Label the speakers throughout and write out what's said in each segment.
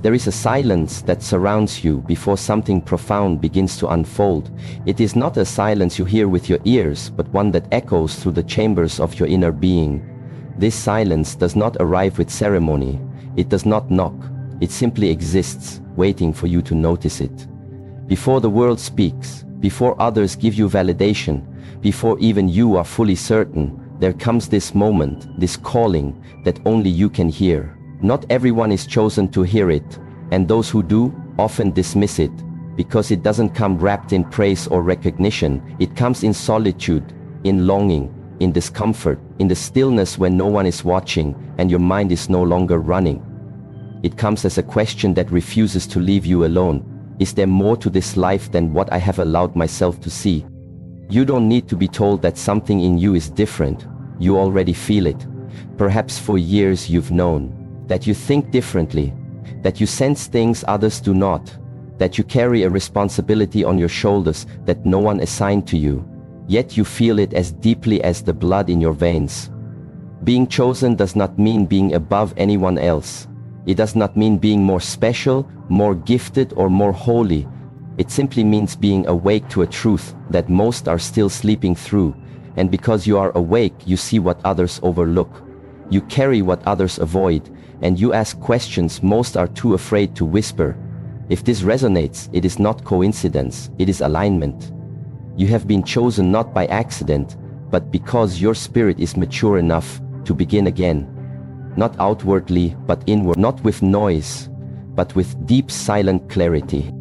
Speaker 1: There is a silence that surrounds you before something profound begins to unfold. It is not a silence you hear with your ears, but one that echoes through the chambers of your inner being. This silence does not arrive with ceremony. It does not knock. It simply exists, waiting for you to notice it. Before the world speaks, before others give you validation, before even you are fully certain, there comes this moment, this calling, that only you can hear. Not everyone is chosen to hear it, and those who do often dismiss it, because it doesn't come wrapped in praise or recognition. It comes in solitude, in longing, in discomfort, in the stillness when no one is watching and your mind is no longer running. It comes as a question that refuses to leave you alone. Is there more to this life than what I have allowed myself to see? You don't need to be told that something in you is different. You already feel it. Perhaps for years you've known that you think differently, that you sense things others do not, that you carry a responsibility on your shoulders that no one assigned to you, yet you feel it as deeply as the blood in your veins. Being chosen does not mean being above anyone else. It does not mean being more special, more gifted, or more holy. It simply means being awake to a truth that most are still sleeping through, and because you are awake, you see what others overlook. You carry what others avoid, and you ask questions most are too afraid to whisper. If this resonates, it is not coincidence, it is alignment. You have been chosen not by accident, but because your spirit is mature enough to begin again. Not outwardly, but inward, not with noise, but with deep silent clarity.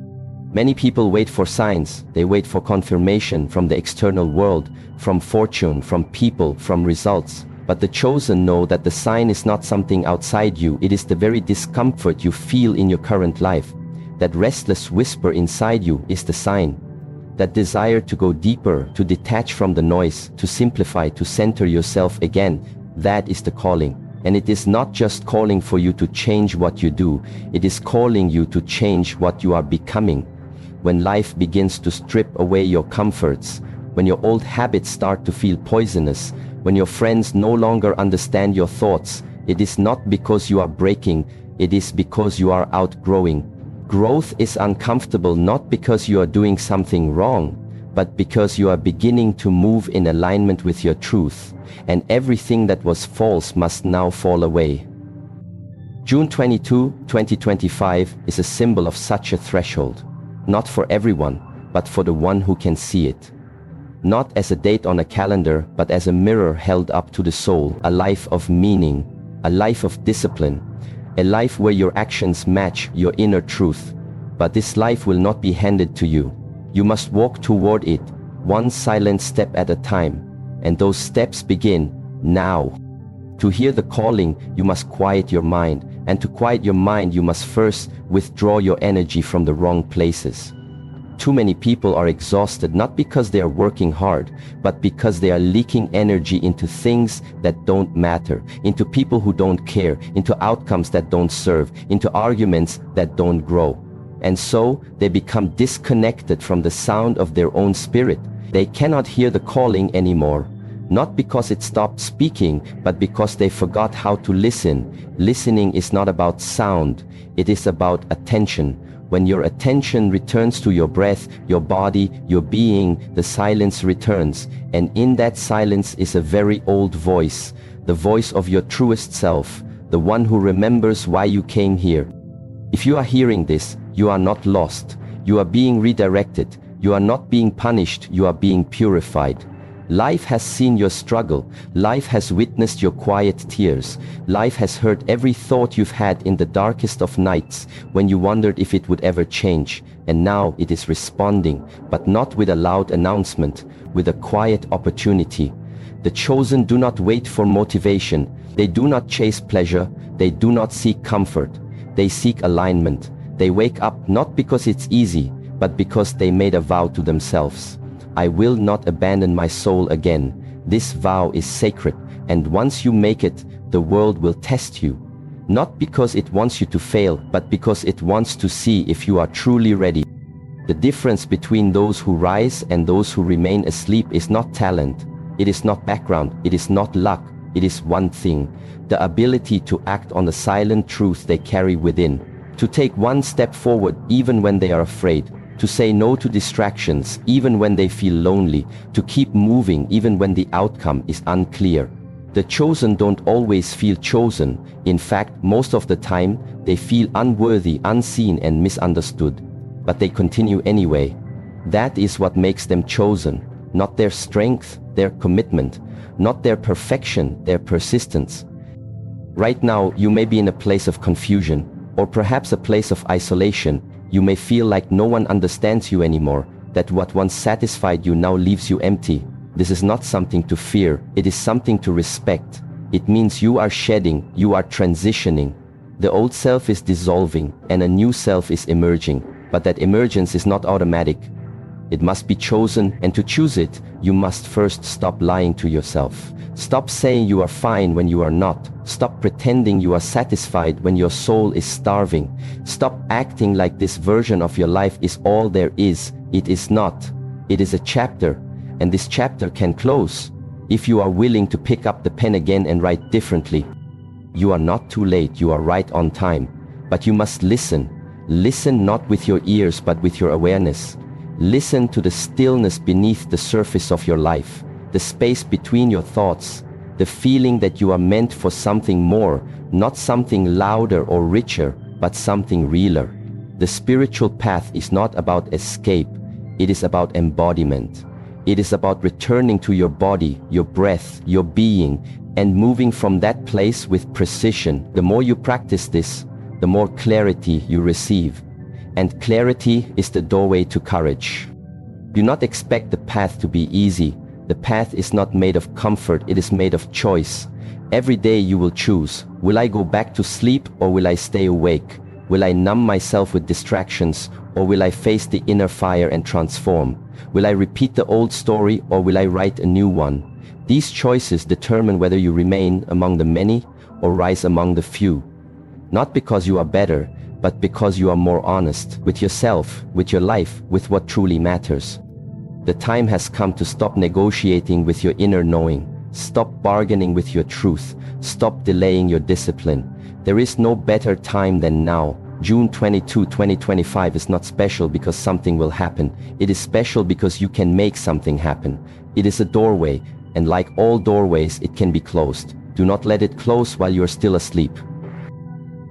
Speaker 1: Many people wait for signs, they wait for confirmation from the external world, from fortune, from people, from results. But the chosen know that the sign is not something outside you, it is the very discomfort you feel in your current life. That restless whisper inside you is the sign. That desire to go deeper, to detach from the noise, to simplify, to center yourself again, that is the calling. And it is not just calling for you to change what you do, it is calling you to change what you are becoming. When life begins to strip away your comforts, when your old habits start to feel poisonous, when your friends no longer understand your thoughts, it is not because you are breaking, it is because you are outgrowing. Growth is uncomfortable not because you are doing something wrong, but because you are beginning to move in alignment with your truth, and everything that was false must now fall away. June 22, 2025 is a symbol of such a threshold. Not for everyone, but for the one who can see it. Not as a date on a calendar, but as a mirror held up to the soul, a life of meaning, a life of discipline, a life where your actions match your inner truth. But this life will not be handed to you. You must walk toward it, one silent step at a time, and those steps begin now. To hear the calling, you must quiet your mind, and to quiet your mind, you must first withdraw your energy from the wrong places. Too many people are exhausted not because they are working hard, but because they are leaking energy into things that don't matter, into people who don't care, into outcomes that don't serve, into arguments that don't grow. And so they become disconnected from the sound of their own spirit. They cannot hear the calling anymore. Not because it stopped speaking, but because they forgot how to listen. Listening is not about sound, it is about attention. When your attention returns to your breath, your body, your being, the silence returns. And in that silence is a very old voice, the voice of your truest self, the one who remembers why you came here. If you are hearing this, you are not lost. You are being redirected. You are not being punished, you are being purified. Life has seen your struggle. Life has witnessed your quiet tears. Life has heard every thought you've had in the darkest of nights when you wondered if it would ever change. And now it is responding, but not with a loud announcement, with a quiet opportunity. The chosen do not wait for motivation. They do not chase pleasure. They do not seek comfort. They seek alignment. They wake up not because it's easy, but because they made a vow to themselves. I will not abandon my soul again. This vow is sacred, and once you make it, the world will test you. Not because it wants you to fail, but because it wants to see if you are truly ready. The difference between those who rise and those who remain asleep is not talent. It is not background. It is not luck. It is one thing: the ability to act on the silent truth they carry within. to take one step forward even when they are afraid, to say no to distractions even when they feel lonely, to keep moving even when the outcome is unclear. The chosen don't always feel chosen. In fact, most of the time, they feel unworthy, unseen, and misunderstood. But they continue anyway. That is what makes them chosen. Not their strength, their commitment. Not their perfection, their persistence. Right now, you may be in a place of confusion, or perhaps a place of isolation. You may feel like no one understands you anymore, that what once satisfied you now leaves you empty. This is not something to fear, it is something to respect. It means you are shedding, you are transitioning. The old self is dissolving, and a new self is emerging. But that emergence is not automatic. It must be chosen, and to choose it, you must first stop lying to yourself. Stop saying you are fine when you are not. Stop pretending you are satisfied when your soul is starving. Stop acting like this version of your life is all there is. It is not. It is a chapter, and this chapter can close if you are willing to pick up the pen again and write differently. You are not too late, you are right on time. But you must listen. Listen not with your ears but with your awareness. Listen to the stillness beneath the surface of your life, the space between your thoughts, the feeling that you are meant for something more, not something louder or richer, but something realer. The spiritual path is not about escape, it is about embodiment. It is about returning to your body, your breath, your being, and moving from that place with precision. The more you practice this, the more clarity you receive. And clarity is the doorway to courage. Do not expect the path to be easy. The path is not made of comfort, it is made of choice. Every day you will choose. Will I go back to sleep or will I stay awake? Will I numb myself with distractions or will I face the inner fire and transform? Will I repeat the old story or will I write a new one? These choices determine whether you remain among the many or rise among the few. Not because you are better, but because you are more honest with yourself, with your life, with what truly matters. The time has come to stop negotiating with your inner knowing. Stop bargaining with your truth. Stop delaying your discipline. There is no better time than now. June 22, 2025 is not special because something will happen. It is special because you can make something happen. It is a doorway, and like all doorways, it can be closed. Do not let it close while you are still asleep.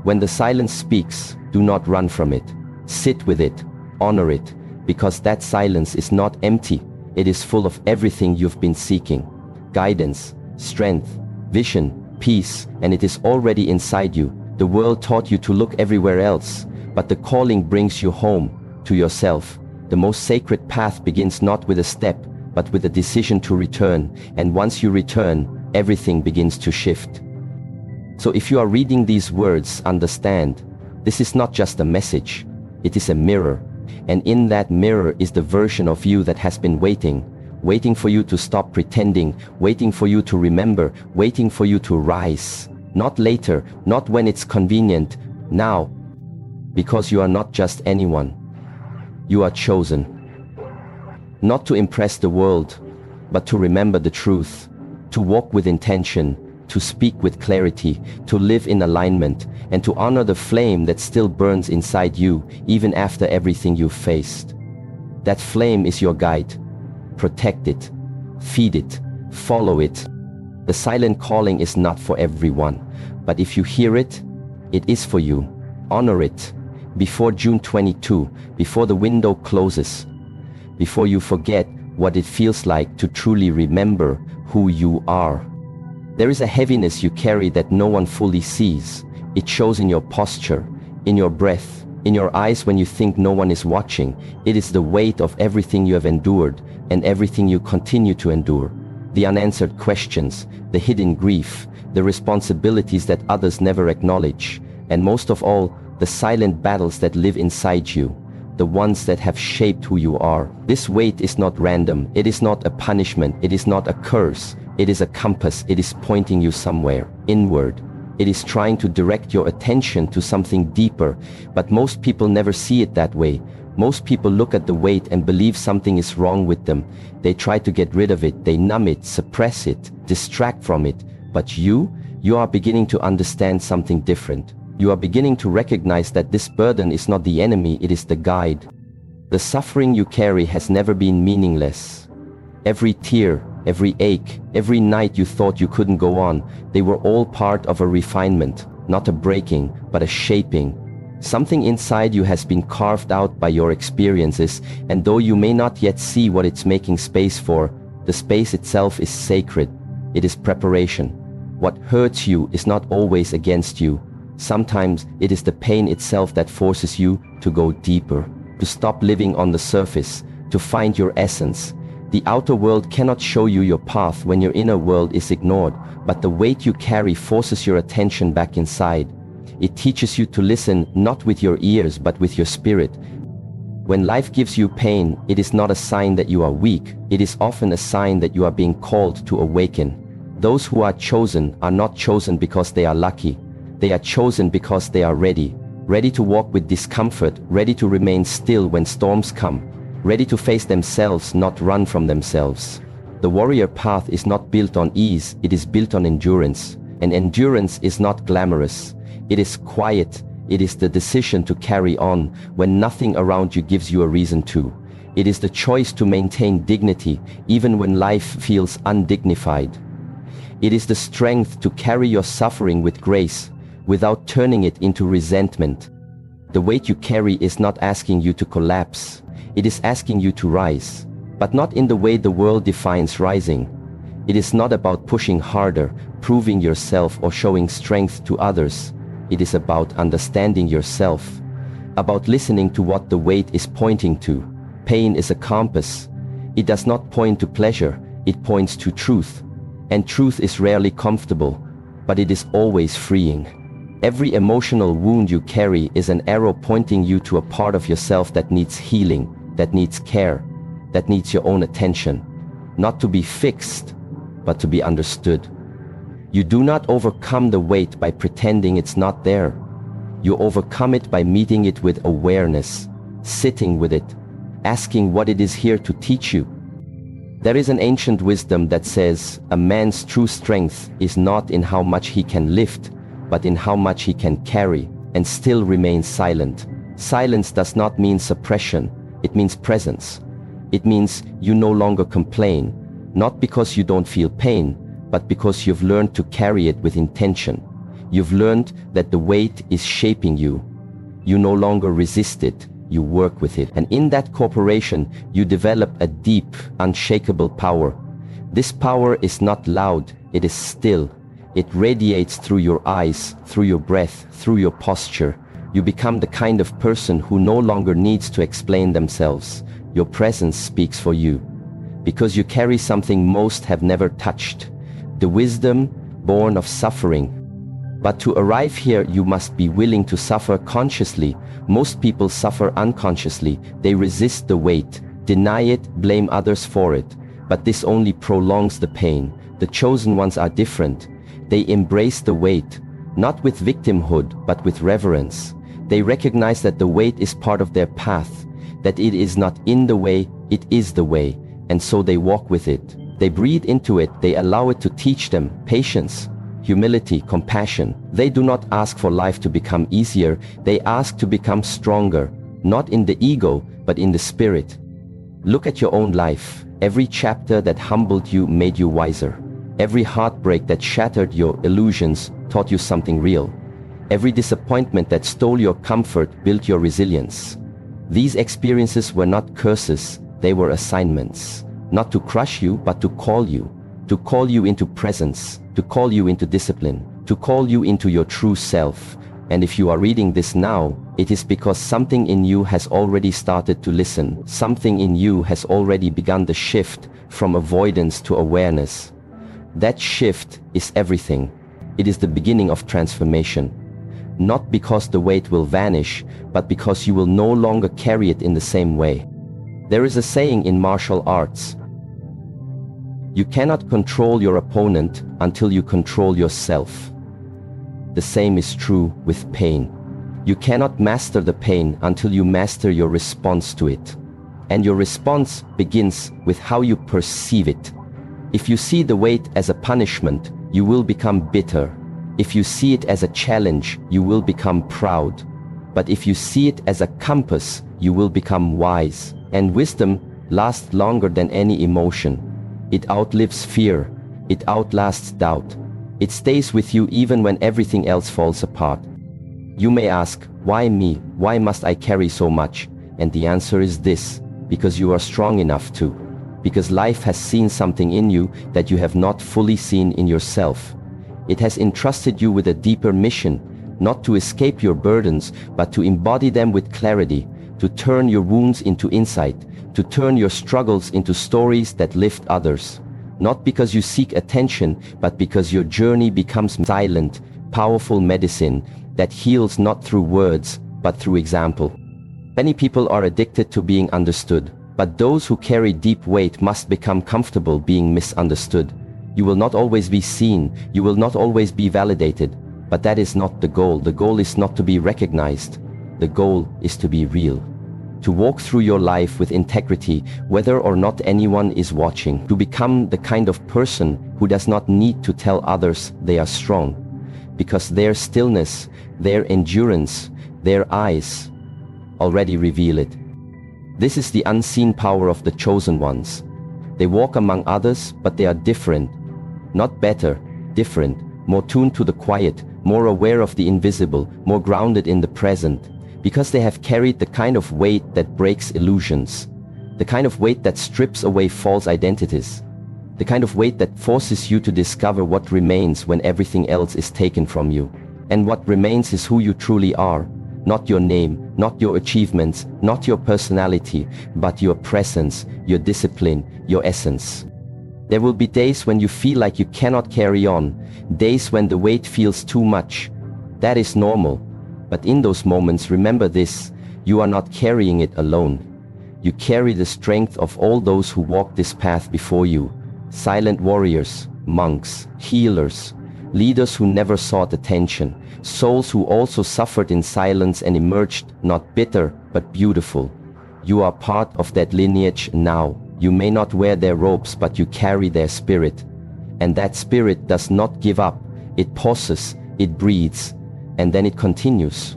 Speaker 1: When the silence speaks, do not run from it. Sit with it, honor it, because that silence is not empty. It is full of everything you've been seeking. Guidance, strength, vision, peace, and it is already inside you. The world taught you to look everywhere else, but the calling brings you home, to yourself. The most sacred path begins not with a step, but with a decision to return, and once you return, everything begins to shift. So if you are reading these words, understand, this is not just a message, it is a mirror. And in that mirror is the version of you that has been waiting for you to stop pretending, waiting for you to remember, waiting for you to rise. Not later, not when it's convenient, now. Because you are not just anyone. You are chosen. Not to impress the world, but to remember the truth, to walk with intention, to speak with clarity, to live in alignment, and to honor the flame that still burns inside you, even after everything you've faced. That flame is your guide. Protect it, feed it, follow it. The silent calling is not for everyone, but if you hear it, it is for you. Honor it. Before June 22, before the window closes, before you forget what it feels like to truly remember who you are. There is a heaviness you carry that no one fully sees. It shows in your posture, in your breath, in your eyes when you think no one is watching. It is the weight of everything you have endured and everything you continue to endure. The unanswered questions, the hidden grief, the responsibilities that others never acknowledge, and most of all, the silent battles that live inside you, the ones that have shaped who you are. This weight is not random, it is not a punishment, it is not a curse. It is a compass, it is pointing you somewhere, inward. It is trying to direct your attention to something deeper, but most people never see it that way. Most people look at the weight and believe something is wrong with them. They try to get rid of it, they numb it, suppress it, distract from it. But you are beginning to understand something different. You are beginning to recognize that this burden is not the enemy, it is the guide. The suffering you carry has never been meaningless. Every tear, every ache, every night you thought you couldn't go on, they were all part of a refinement, not a breaking, but a shaping. Something inside you has been carved out by your experiences, and though you may not yet see what it's making space for, the space itself is sacred. It is preparation. What hurts you is not always against you. Sometimes it is the pain itself that forces you to go deeper, to stop living on the surface, to find your essence. The outer world cannot show you your path when your inner world is ignored, but the weight you carry forces your attention back inside. It teaches you to listen not with your ears but with your spirit. When life gives you pain, it is not a sign that you are weak. It is often a sign that you are being called to awaken. Those who are chosen are not chosen because they are lucky. They are chosen because they are ready. Ready to walk with discomfort, ready to remain still when storms come, ready to face themselves, not run from themselves. The warrior path is not built on ease, it is built on endurance. And endurance is not glamorous. It is quiet. It is the decision to carry on when nothing around you gives you a reason to. It is the choice to maintain dignity even when life feels undignified. It is the strength to carry your suffering with grace without turning it into resentment. The weight you carry is not asking you to collapse. It is asking you to rise, but not in the way the world defines rising. It is not about pushing harder, proving yourself, or showing strength to others. It is about understanding yourself, about listening to what the weight is pointing to. Pain is a compass. It does not point to pleasure, it points to truth. And truth is rarely comfortable, but it is always freeing. Every emotional wound you carry is an arrow pointing you to a part of yourself that needs healing, that needs care, that needs your own attention. Not to be fixed, but to be understood. You do not overcome the weight by pretending it's not there. You overcome it by meeting it with awareness, sitting with it, asking what it is here to teach you. There is an ancient wisdom that says a man's true strength is not in how much he can lift, but in how much he can carry and still remain silent. Silence does not mean suppression, it means presence. It means you no longer complain, not because you don't feel pain, but because you've learned to carry it with intention. You've learned that the weight is shaping you. You no longer resist it, you work with it. And in that cooperation, you develop a deep, unshakable power. This power is not loud, it is still. It radiates through your eyes, through your breath, through your posture. You become the kind of person who no longer needs to explain themselves. Your presence speaks for you, because you carry something most have never touched. The wisdom born of suffering. But to arrive here, you must be willing to suffer consciously. Most people suffer unconsciously. They resist the weight, deny it, blame others for it. But this only prolongs the pain. The chosen ones are different. They embrace the weight, not with victimhood, but with reverence. They recognize that the weight is part of their path, that it is not in the way, it is the way, and so they walk with it. They breathe into it, they allow it to teach them patience, humility, compassion. They do not ask for life to become easier, they ask to become stronger, not in the ego, but in the spirit. Look at your own life. Every chapter that humbled you made you wiser. Every heartbreak that shattered your illusions taught you something real. Every disappointment that stole your comfort built your resilience. These experiences were not curses, they were assignments. Not to crush you, but to call you into presence, to call you into discipline, to call you into your true self. And if you are reading this now, it is because something in you has already started to listen. Something in you has already begun the shift from avoidance to awareness. That shift is everything. It is the beginning of transformation. Not because the weight will vanish, but because you will no longer carry it in the same way. There is a saying in martial arts: you cannot control your opponent until you control yourself. The same is true with pain. You cannot master the pain until you master your response to it. And your response begins with how you perceive it. If you see the weight as a punishment, you will become bitter. If you see it as a challenge, you will become proud. But if you see it as a compass, you will become wise. And wisdom lasts longer than any emotion. It outlives fear. It outlasts doubt. It stays with you even when everything else falls apart. You may ask, why me? Why must I carry so much? And the answer is this: because you are strong enough to. Because life has seen something in you that you have not fully seen in yourself. It has entrusted you with a deeper mission, not to escape your burdens, but to embody them with clarity, to turn your wounds into insight, to turn your struggles into stories that lift others. Not because you seek attention, but because your journey becomes silent, powerful medicine that heals not through words, but through example. Many people are addicted to being understood, but those who carry deep weight must become comfortable being misunderstood. You will not always be seen, you will not always be validated, but that is not the goal. The goal is not to be recognized. The goal is to be real. To walk through your life with integrity, whether or not anyone is watching. To become the kind of person who does not need to tell others they are strong, because their stillness, their endurance, their eyes already reveal it. This is the unseen power of the chosen ones. They walk among others, but they are different. Not better, different, more tuned to the quiet, more aware of the invisible, more grounded in the present, because they have carried the kind of weight that breaks illusions, the kind of weight that strips away false identities, the kind of weight that forces you to discover what remains when everything else is taken from you. And what remains is who you truly are, not your name, not your achievements, not your personality, but your presence, your discipline, your essence. There will be days when you feel like you cannot carry on, days when the weight feels too much. That is normal. But in those moments, remember this: you are not carrying it alone. You carry the strength of all those who walk this path before you. Silent warriors, monks, healers, leaders who never sought attention, souls who also suffered in silence and emerged not bitter but beautiful. You are part of that lineage now. You may not wear their robes, but you carry their spirit. And that spirit does not give up. It pauses, it breathes, and then it continues.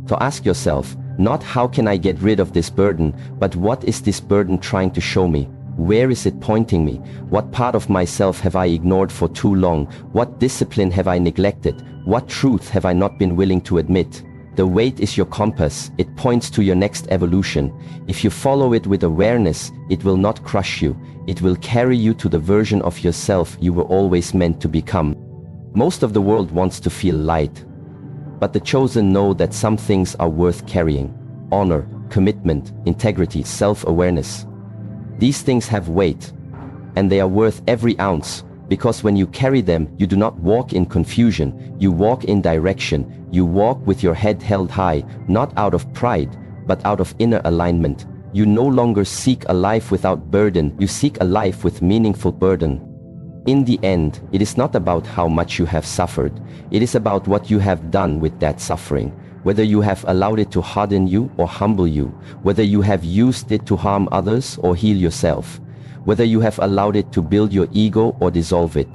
Speaker 1: So ask yourself, not how can I get rid of this burden, but what is this burden trying to show me? Where is it pointing me? What part of myself have I ignored for too long? What discipline have I neglected? What truth have I not been willing to admit? The weight is your compass. It points to your next evolution. If you follow it with awareness, it will not crush you. It will carry you to the version of yourself you were always meant to become. Most of the world wants to feel light, but the chosen know that some things are worth carrying. Honor, commitment, integrity, self-awareness. These things have weight, and they are worth every ounce, because when you carry them, you do not walk in confusion, you walk in direction, you walk with your head held high, not out of pride, but out of inner alignment. You no longer seek a life without burden, you seek a life with meaningful burden. In the end, it is not about how much you have suffered, it is about what you have done with that suffering. Whether you have allowed it to harden you or humble you, whether you have used it to harm others or heal yourself, whether you have allowed it to build your ego or dissolve it.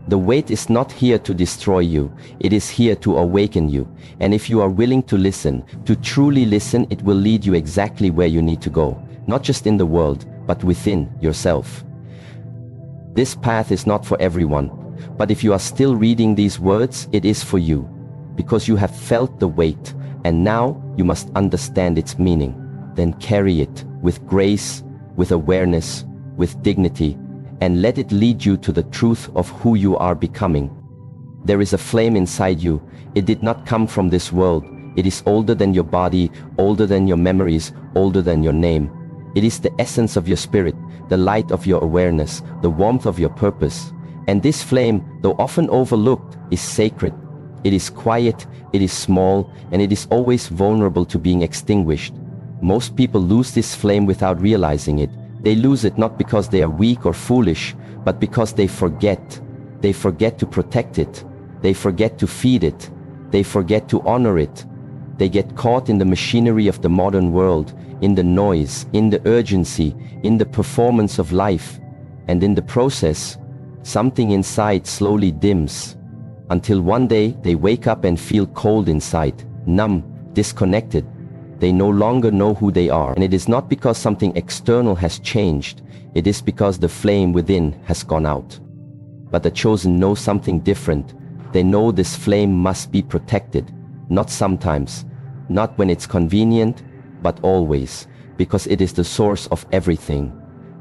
Speaker 1: The weight is not here to destroy you, it is here to awaken you. And if you are willing to listen, to truly listen, it will lead you exactly where you need to go, not just in the world, but within yourself. This path is not for everyone, but if you are still reading these words, it is for you, because you have felt the weight, and now you must understand its meaning. Then carry it with grace, with awareness, with dignity, and let it lead you to the truth of who you are becoming. There is a flame inside you. It did not come from this world. It is older than your body, older than your memories, older than your name. It is the essence of your spirit, the light of your awareness, the warmth of your purpose. And this flame, though often overlooked, is sacred. It is quiet, it is small, and it is always vulnerable to being extinguished. Most people lose this flame without realizing it. They lose it not because they are weak or foolish, but because they forget. They forget to protect it. They forget to feed it. They forget to honor it. They get caught in the machinery of the modern world, in the noise, in the urgency, in the performance of life. And in the process, something inside slowly dims. Until one day they wake up and feel cold inside, numb, disconnected. They no longer know who they are. And it is not because something external has changed. It is because the flame within has gone out. But the chosen know something different. They know this flame must be protected. Not sometimes, not when it's convenient, but always, because it is the source of everything.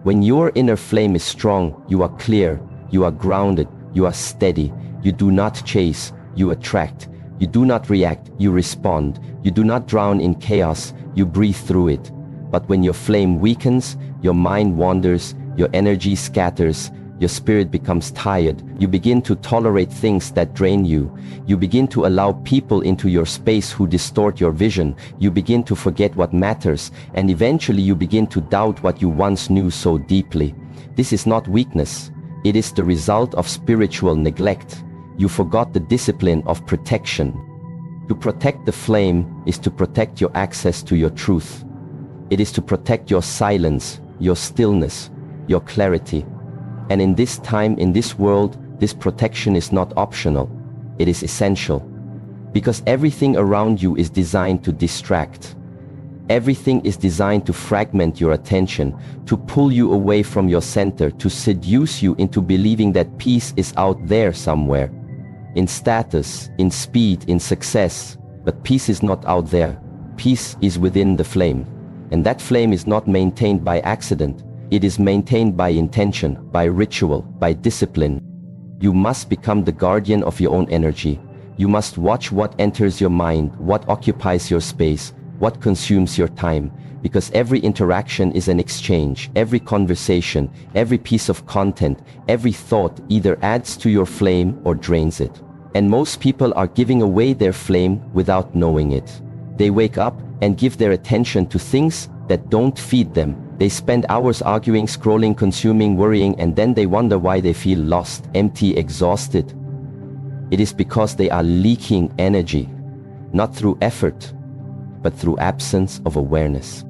Speaker 1: When your inner flame is strong, you are clear, you are grounded, you are steady. You do not chase, you attract. You do not react, you respond. You do not drown in chaos, you breathe through it. But when your flame weakens, your mind wanders, your energy scatters, your spirit becomes tired, you begin to tolerate things that drain you. You begin to allow people into your space who distort your vision. You begin to forget what matters, and eventually you begin to doubt what you once knew so deeply. This is not weakness. It is the result of spiritual neglect. You forgot the discipline of protection. To protect the flame is to protect your access to your truth. It is to protect your silence, your stillness, your clarity. And in this time, in this world, this protection is not optional. It is essential. Because everything around you is designed to distract. Everything is designed to fragment your attention, to pull you away from your center, to seduce you into believing that peace is out there somewhere. In status, in speed, in success. But peace is not out there. Peace is within the flame. And that flame is not maintained by accident. It is maintained by intention, by ritual, by discipline. You must become the guardian of your own energy. You must watch what enters your mind, what occupies your space, what consumes your time. Because every interaction is an exchange. Every conversation, every piece of content, every thought either adds to your flame or drains it. And most people are giving away their flame without knowing it. They wake up and give their attention to things that don't feed them. They spend hours arguing, scrolling, consuming, worrying, and then they wonder why they feel lost, empty, exhausted. It is because they are leaking energy, not through effort, but through absence of awareness.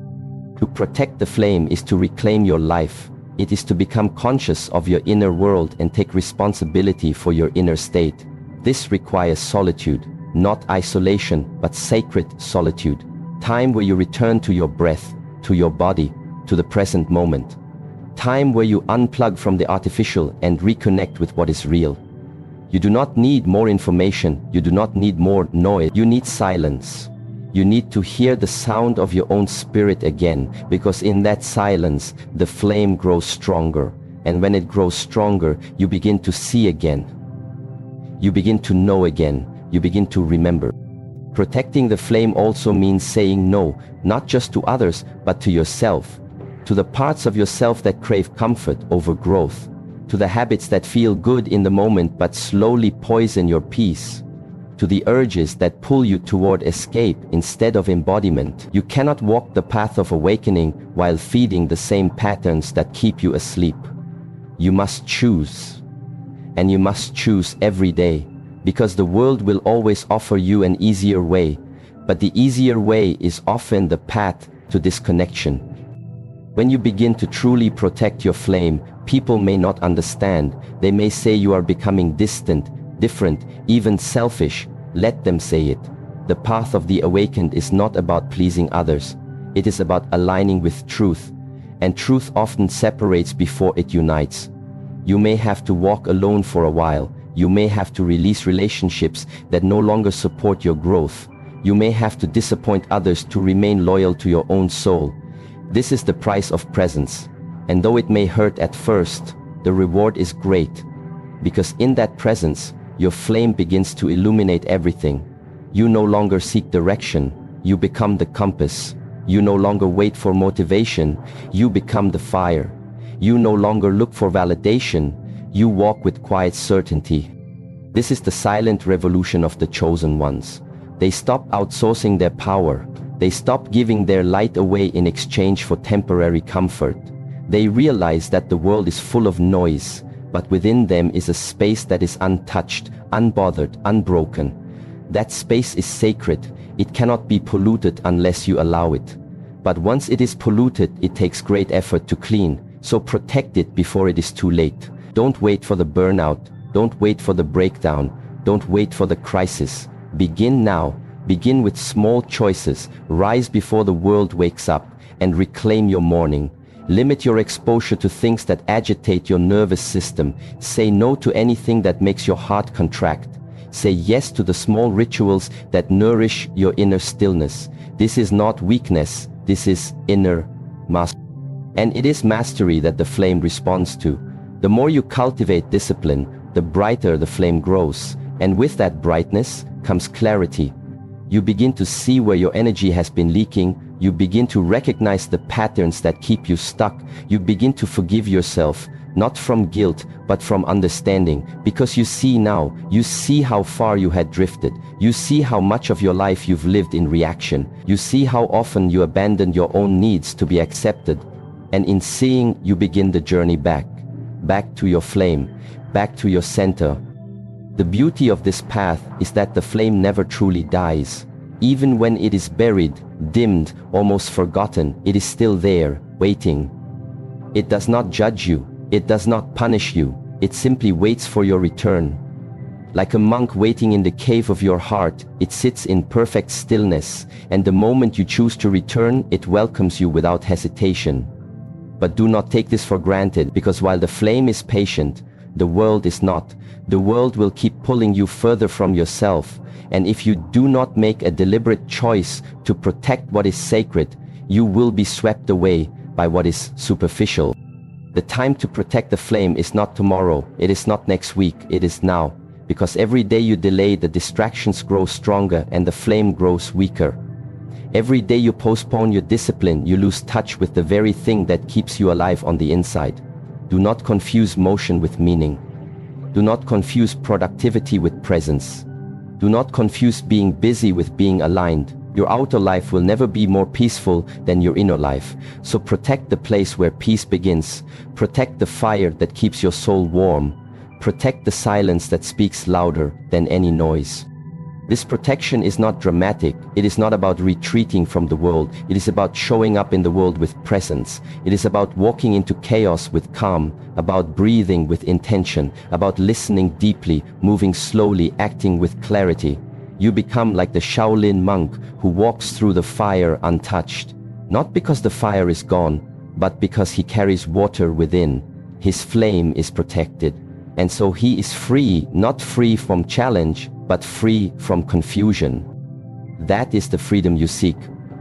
Speaker 1: To protect the flame is to reclaim your life. It is to become conscious of your inner world and take responsibility for your inner state. This requires solitude, not isolation, but sacred solitude. Time where you return to your breath, to your body, to the present moment. Time where you unplug from the artificial and reconnect with what is real. You do not need more information. You do not need more noise. You need silence. You need to hear the sound of your own spirit again, because in that silence, the flame grows stronger. And when it grows stronger, you begin to see again. You begin to know again. You begin to remember. Protecting the flame also means saying no, not just to others, but to yourself. To the parts of yourself that crave comfort over growth. To the habits that feel good in the moment but slowly poison your peace. To the urges that pull you toward escape instead of embodiment. You cannot walk the path of awakening while feeding the same patterns that keep you asleep. You must choose. And you must choose every day. Because the world will always offer you an easier way, but the easier way is often the path to disconnection. When you begin to truly protect your flame, people may not understand. They may say you are becoming distant, different, even selfish. Let them say it. The path of the awakened is not about pleasing others. It is about aligning with truth, and truth often separates before it unites. You may have to walk alone for a while. You may have to release relationships that no longer support your growth. You may have to disappoint others to remain loyal to your own soul. This is the price of presence. And though it may hurt at first, the reward is great. Because in that presence, your flame begins to illuminate everything. You no longer seek direction. You become the compass. You no longer wait for motivation. You become the fire. You no longer look for validation. You walk with quiet certainty. This is the silent revolution of the chosen ones. They stop outsourcing their power. They stop giving their light away in exchange for temporary comfort. They realize that the world is full of noise, but within them is a space that is untouched, unbothered, unbroken. That space is sacred. It cannot be polluted unless you allow it. But once it is polluted, it takes great effort to clean. So protect it before it is too late. Don't wait for the burnout. Don't wait for the breakdown. Don't wait for the crisis. Begin now. Begin with small choices. Rise before the world wakes up and reclaim your morning. Limit your exposure to things that agitate your nervous system. Say no to anything that makes your heart contract. Say yes to the small rituals that nourish your inner stillness. This is not weakness. This is inner mastery. And it is mastery that the flame responds to. The more you cultivate discipline, the brighter the flame grows. And with that brightness comes clarity. You begin to see where your energy has been leaking. You begin to recognize the patterns that keep you stuck. You begin to forgive yourself, not from guilt, but from understanding. Because you see now, you see how far you had drifted. You see how much of your life you've lived in reaction. You see how often you abandoned your own needs to be accepted. And in seeing, you begin the journey back. Back to your flame. Back to your center. The beauty of this path is that the flame never truly dies. Even when it is buried, dimmed, almost forgotten, it is still there, waiting. It does not judge you. It does not punish you. It simply waits for your return. Like a monk waiting in the cave of your heart, it sits in perfect stillness, and the moment you choose to return, it welcomes you without hesitation. But do not take this for granted, because while the flame is patient, the world is not. The world will keep pulling you further from yourself, and if you do not make a deliberate choice to protect what is sacred, you will be swept away by what is superficial. The time to protect the flame is not tomorrow, it is not next week, it is now. Because every day you delay, the distractions grow stronger and the flame grows weaker. Every day you postpone your discipline, you lose touch with the very thing that keeps you alive on the inside. Do not confuse motion with meaning. Do not confuse productivity with presence. Do not confuse being busy with being aligned. Your outer life will never be more peaceful than your inner life. So protect the place where peace begins. Protect the fire that keeps your soul warm. Protect the silence that speaks louder than any noise. This protection is not dramatic. It is not about retreating from the world. It is about showing up in the world with presence. It is about walking into chaos with calm, about breathing with intention, about listening deeply, moving slowly, acting with clarity. You become like the Shaolin monk who walks through the fire untouched. Not because the fire is gone, but because he carries water within. His flame is protected. And so he is free, not free from challenge, but free from confusion. That is the freedom you seek.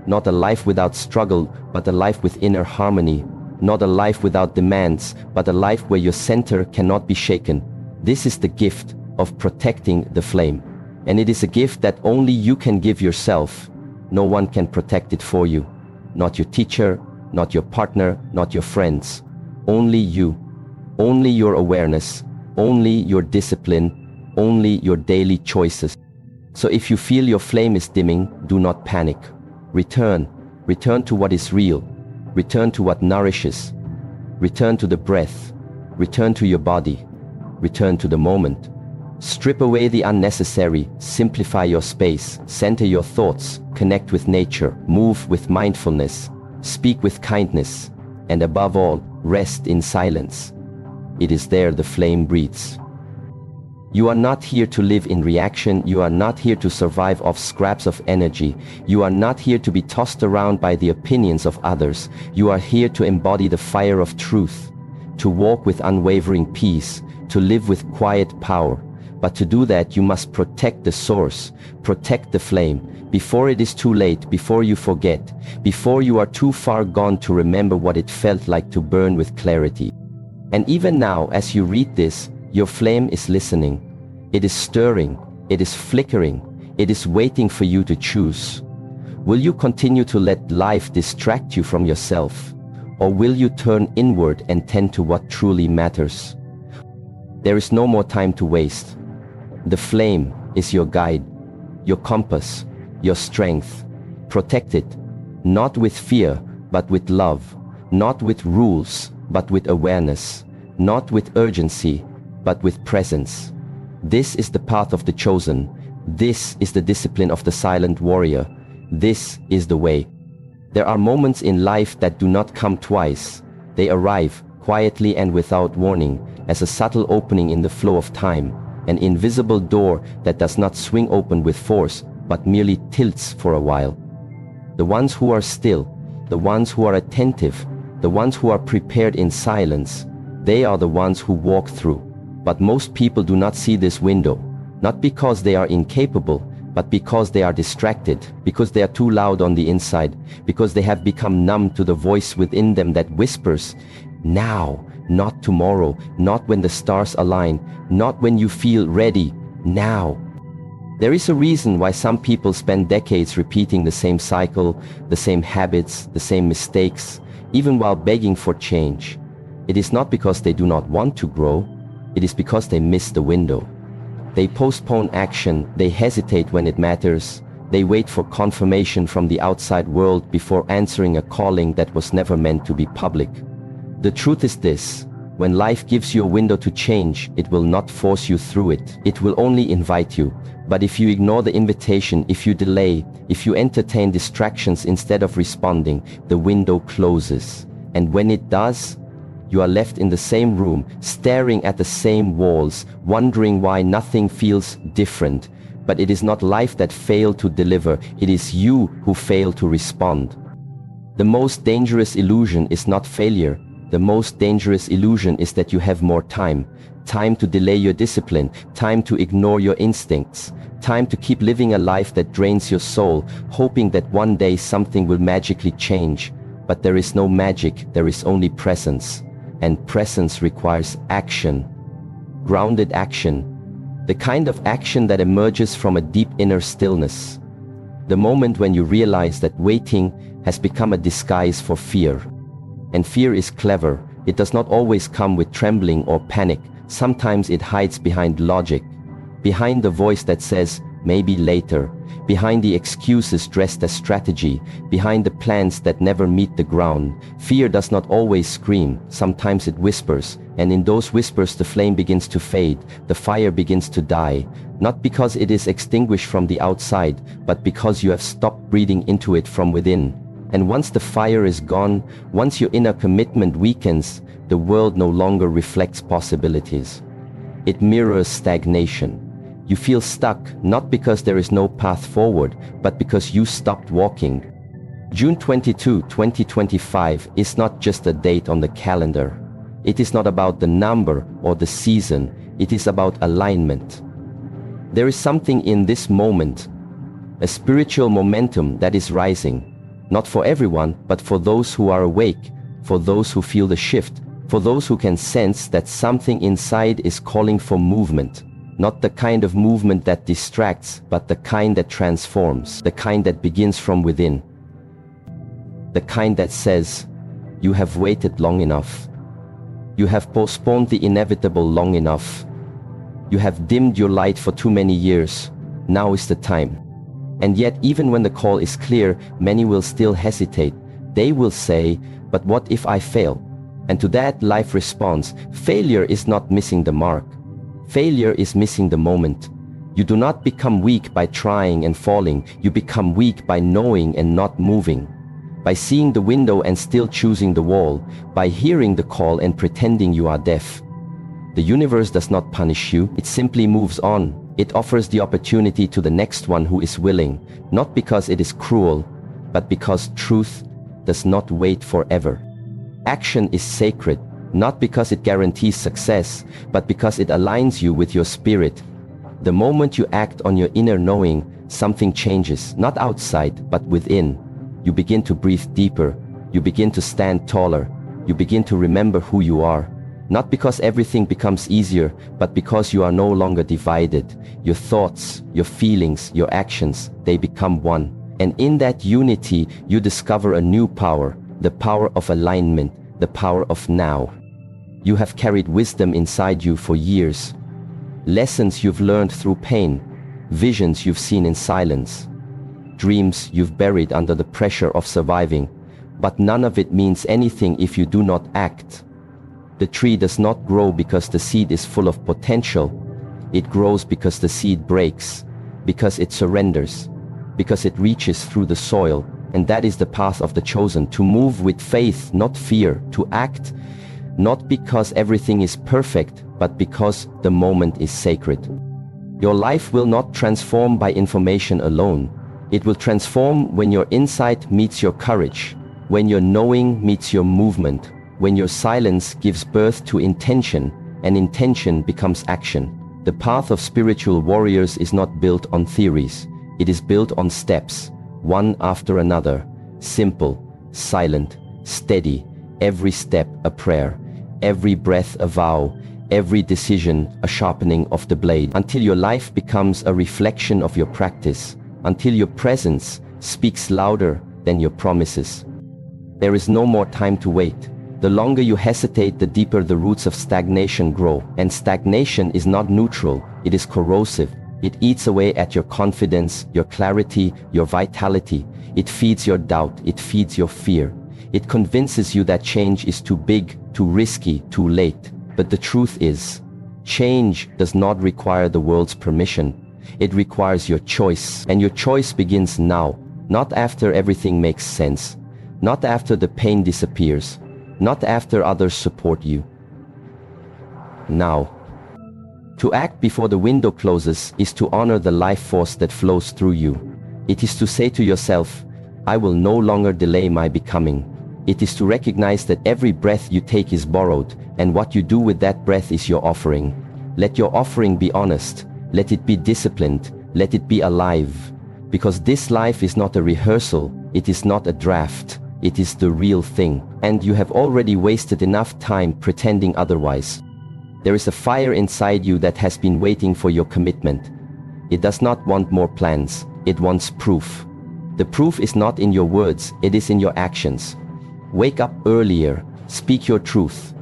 Speaker 1: Not a life without struggle, but a life with inner harmony. Not a life without demands, but a life where your center cannot be shaken. This is the gift of protecting the flame. And it is a gift that only you can give yourself. No one can protect it for you. Not your teacher, not your partner, not your friends. Only you. Only your awareness. Only your discipline. Only your daily choices. So if you feel your flame is dimming, do not panic. Return. Return to what is real. Return to what nourishes. Return to the breath. Return to your body. Return to the moment. Strip away the unnecessary. Simplify your space. Center your thoughts. Connect with nature. Move with mindfulness. Speak with kindness. And above all, rest in silence. It is there the flame breathes. You are not here to live in reaction. You are not here to survive off scraps of energy. You are not here to be tossed around by the opinions of others. You are here to embody the fire of truth, to walk with unwavering peace, to live with quiet power. But to do that, you must protect the source, protect the flame, before it is too late, before you forget, before you are too far gone to remember what it felt like to burn with clarity. And even now, as you read this, your flame is listening. It is stirring. It is flickering. It is waiting for you to choose. Will you continue to let life distract you from yourself? Or will you turn inward and tend to what truly matters? There is no more time to waste. The flame is your guide, your compass, your strength. Protect it, not with fear, but with love. Not with rules, but with awareness. Not with urgency, but with presence. This is the path of the chosen. This is the discipline of the silent warrior. This is the way. There are moments in life that do not come twice. They arrive quietly and without warning, as a subtle opening in the flow of time. an invisible door that does not swing open with force, but merely tilts for a while. The ones who are still, the ones who are attentive, the ones who are prepared in silence, they are the ones who walk through. But most people do not see this window, not because they are incapable, but because they are distracted, because they are too loud on the inside, because they have become numb to the voice within them that whispers, now, not tomorrow, not when the stars align, not when you feel ready, now. There is a reason why some people spend decades repeating the same cycle, the same habits, the same mistakes, even while begging for change. It is not because they do not want to grow, it is because they miss the window. They postpone action, they hesitate when it matters, they wait for confirmation from the outside world before answering a calling that was never meant to be public. The truth is this: when life gives you a window to change, it will not force you through it. It will only invite you. But if you ignore the invitation, if you delay, if you entertain distractions instead of responding, the window closes. And when it does, you are left in the same room, staring at the same walls, wondering why nothing feels different. But it is not life that failed to deliver, it is you who failed to respond. The most dangerous illusion is not failure. The most dangerous illusion is that you have more time. Time to delay your discipline, time to ignore your instincts, time to keep living a life that drains your soul, hoping that one day something will magically change. But there is no magic, there is only presence. And presence requires action. Grounded action. The kind of action that emerges from a deep inner stillness. The moment when you realize that waiting has become a disguise for fear. And fear is clever. It does not always come with trembling or panic. Sometimes it hides behind logic, behind the voice that says, maybe later, behind the excuses dressed as strategy, behind the plans that never meet the ground. Fear does not always scream. Sometimes it whispers, and in those whispers the flame begins to fade, the fire begins to die, not because it is extinguished from the outside, but because you have stopped breathing into it from within. And once the fire is gone, once your inner commitment weakens, the world no longer reflects possibilities. It mirrors stagnation. You feel stuck, not because there is no path forward, but because you stopped walking. June 22, 2025 is not just a date on the calendar. It is not about the number or the season. It is about alignment. There is something in this moment, a spiritual momentum that is rising. Not for everyone, but for those who are awake, for those who feel the shift, for those who can sense that something inside is calling for movement. Not the kind of movement that distracts, but the kind that transforms, the kind that begins from within. The kind that says, you have waited long enough. You have postponed the inevitable long enough. You have dimmed your light for too many years. Now is the time. And yet, even when the call is clear, many will still hesitate. They will say, but what if I fail? And to that, life responds, failure is not missing the mark. Failure is missing the moment. You do not become weak by trying and falling. You become weak by knowing and not moving. By seeing the window and still choosing the wall. By hearing the call and pretending you are deaf. The universe does not punish you. It simply moves on. It offers the opportunity to the next one who is willing, not because it is cruel, but because truth does not wait forever. Action is sacred, not because it guarantees success, but because it aligns you with your spirit. The moment you act on your inner knowing, something changes, not outside, but within. You begin to breathe deeper, you begin to stand taller, you begin to remember who you are. Not because everything becomes easier, but because you are no longer divided. Your thoughts, your feelings, your actions, they become one. And in that unity, you discover a new power, the power of alignment, the power of now. You have carried wisdom inside you for years. Lessons you've learned through pain, visions you've seen in silence, dreams you've buried under the pressure of surviving. But none of it means anything if you do not act. The tree does not grow because the seed is full of potential. It grows because the seed breaks, because it surrenders, because it reaches through the soil. And that is the path of the chosen, to move with faith, not fear, to act not because everything is perfect, but because the moment is sacred. Your life will not transform by information alone. It will transform when your insight meets your courage, when your knowing meets your movement, when your silence gives birth to intention, and intention becomes action. The path of spiritual warriors is not built on theories. It is built on steps, one after another, simple, silent, steady, every step a prayer, every breath a vow, every decision a sharpening of the blade, until your life becomes a reflection of your practice, until your presence speaks louder than your promises. There is no more time to wait. The longer you hesitate, the deeper the roots of stagnation grow. And stagnation is not neutral, it is corrosive. It eats away at your confidence, your clarity, your vitality. It feeds your doubt, it feeds your fear. It convinces you that change is too big, too risky, too late. But the truth is, change does not require the world's permission. It requires your choice. And your choice begins now, not after everything makes sense, not after the pain disappears, not after others support you. Now. To act before the window closes is to honor the life force that flows through you. It is to say to yourself, I will no longer delay my becoming. It is to recognize that every breath you take is borrowed, and what you do with that breath is your offering. Let your offering be honest. Let it be disciplined. Let it be alive. Because this life is not a rehearsal. It is not a draft. It is the real thing. And you have already wasted enough time pretending otherwise. There is a fire inside you that has been waiting for your commitment. It does not want more plans. It wants proof. The proof is not in your words. It is in your actions. Wake up earlier. Speak your truth.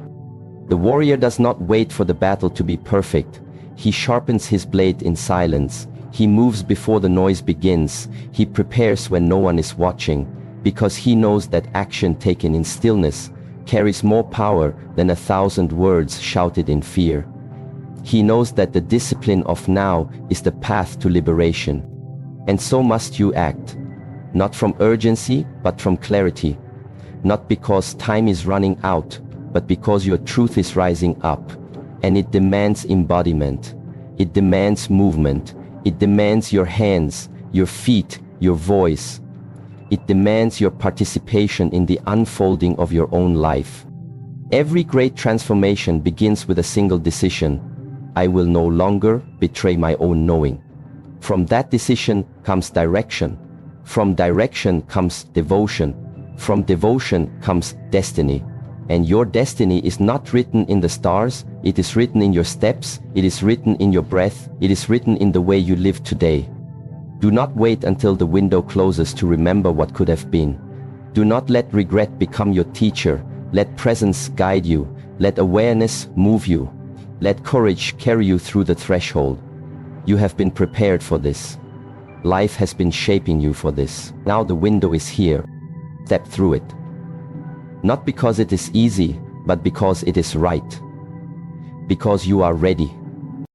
Speaker 1: The warrior does not wait for the battle to be perfect. He sharpens his blade in silence. He moves before the noise begins. He prepares when no one is watching, because he knows that action taken in stillness carries more power than 1,000 words shouted in fear. He knows that the discipline of now is the path to liberation. And so must you act, not from urgency, but from clarity. Not because time is running out, but because your truth is rising up. And it demands embodiment. It demands movement. It demands your hands, your feet, your voice. It demands your participation in the unfolding of your own life. Every great transformation begins with a single decision. I will no longer betray my own knowing. From that decision comes direction. From direction comes devotion. From devotion comes destiny. And your destiny is not written in the stars. It is written in your steps. It is written in your breath. It is written in the way you live today. Do not wait until the window closes to remember what could have been. Do not let regret become your teacher. Let presence guide you. Let awareness move you. Let courage carry you through the threshold. You have been prepared for this. Life has been shaping you for this. Now the window is here. Step through it. Not because it is easy, but because it is right. Because you are ready.